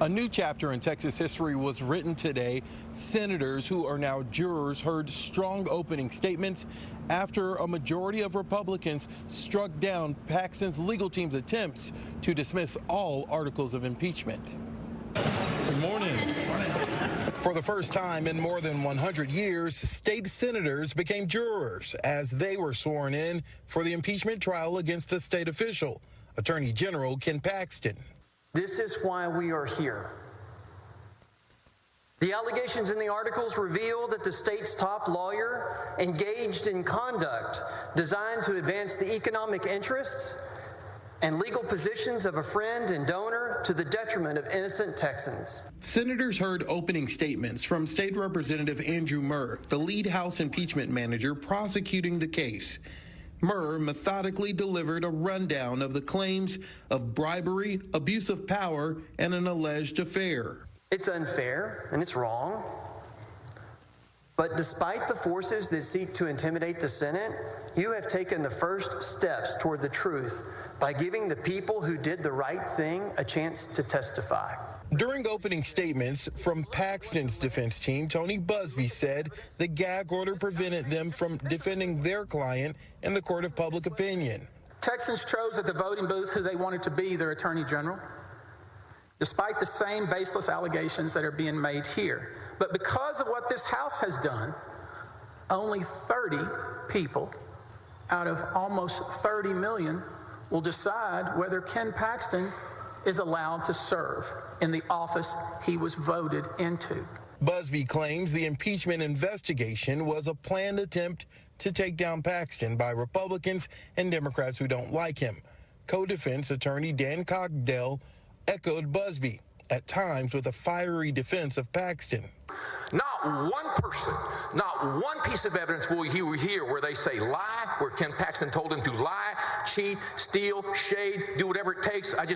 A new chapter in Texas history was written today. Senators who are now jurors heard strong opening statements after a majority of Republicans struck down Paxton's legal team's attempts to dismiss all articles of impeachment. Good morning. For the first time in more than 100 years, state senators became jurors as they were sworn in for the impeachment trial against a state official, Attorney General Ken Paxton. This is why we are here. The allegations in the articles reveal that the state's top lawyer engaged in conduct designed to advance the economic interests and legal positions of a friend and donor to the detriment of innocent Texans. Senators heard opening statements from State Representative Andrew Murr, the lead House impeachment manager prosecuting the case. Murr methodically delivered a rundown of the claims of bribery, abuse of power, and an alleged affair. It's unfair and it's wrong. But despite the forces that seek to intimidate the Senate, you have taken the first steps toward the truth by giving the people who did the right thing a chance to testify. During opening statements from Paxton's defense team, Tony Busby said the gag order prevented them from defending their client in the court of public opinion. Texans chose at the voting booth who they wanted to be their attorney general, despite the same baseless allegations that are being made here. But because of what this House has done, only 30 people out of almost 30 million will decide whether Ken Paxton is allowed to serve in the office he was voted into. Busby claims the impeachment investigation was a planned attempt to take down Paxton by Republicans and Democrats who don't like him. Co-defense attorney Dan Cogdell echoed Busby, at times with a fiery defense of Paxton. Not one person, not one piece of evidence will you hear where they say lie, where Ken Paxton told him to lie, cheat, steal, shade, do whatever it takes. That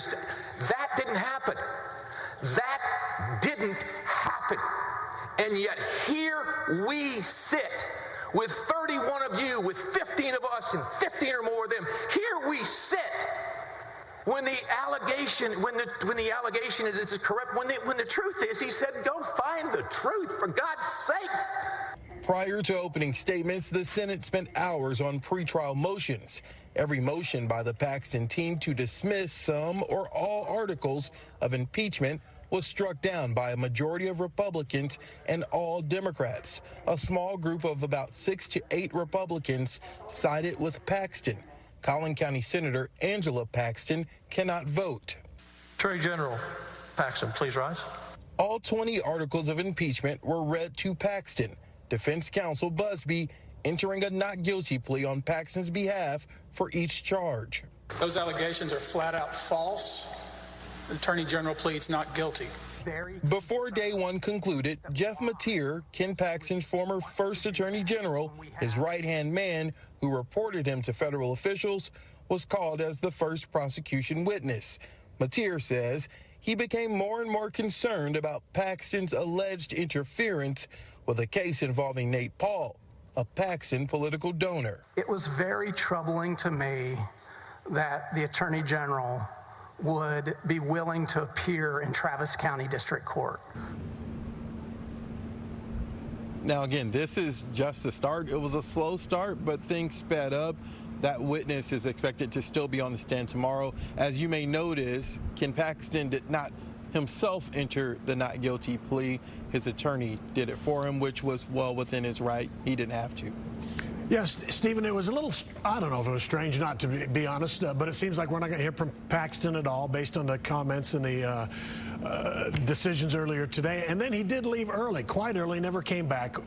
didn't happen. That didn't happen. And yet here we sit with 31 of you, with 15 of us and 15 or more of them. Here we sit. When the allegation is it's corrupt, when the truth is, he said, go find the truth, for God's sakes. Prior to opening statements, the Senate spent hours on pretrial motions. Every motion by the Paxton team to dismiss some or all articles of impeachment was struck down by a majority of Republicans and all Democrats. A small group of about 6 to 8 Republicans sided with Paxton. Collin County Senator Angela Paxton cannot vote. Attorney General Paxton, please rise. All 20 articles of impeachment were read to Paxton. Defense counsel Busby entering a not guilty plea on Paxton's behalf for each charge. Those allegations are flat out false. The Attorney General pleads not guilty. Before day one concluded, Jeff Mateer, Ken Paxton's former first Attorney General, his right-hand man who reported him to federal officials, was called as the first prosecution witness. Mateer says he became more and more concerned about Paxton's alleged interference with a case involving Nate Paul, a Paxton political donor. It was very troubling to me that the Attorney General would be willing to appear in Travis County District Court. Now, again, this is just the start. It was a slow start, but things sped up. That witness is expected to still be on the stand tomorrow. As you may notice, Ken Paxton did not himself enter the not guilty plea. His attorney did it for him, which was well within his right. He didn't have to. Yes, Stephen, it was a little, I don't know if it was strange, not to be honest, but it seems like we're not going to hear from Paxton at all based on the comments and the decisions earlier today. And then he did leave early, quite early, never came back.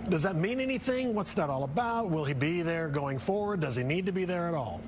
Does that mean anything? What's that all about? Will he be there going forward? Does he need to be there at all?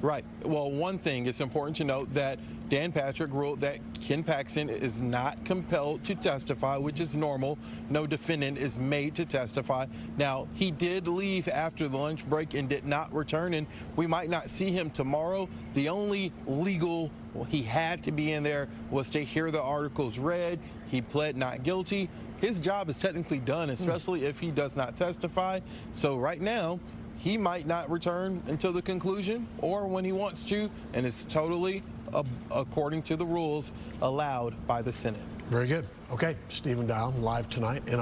Right. Well, one thing, it's important to note that Dan Patrick ruled that Ken Paxton is not compelled to testify, which is normal. No defendant is made to testify. Now, he did leave after the lunch break and did not return, and we might not see him tomorrow. The only legal, he had to be in there was to hear the articles read. He pled not guilty. His job is technically done, especially if he does not testify. So right now, he might not return until the conclusion or when he wants to, and it's totally, according to the rules, allowed by the Senate. Very good. Okay, Stephen Dial, live tonight in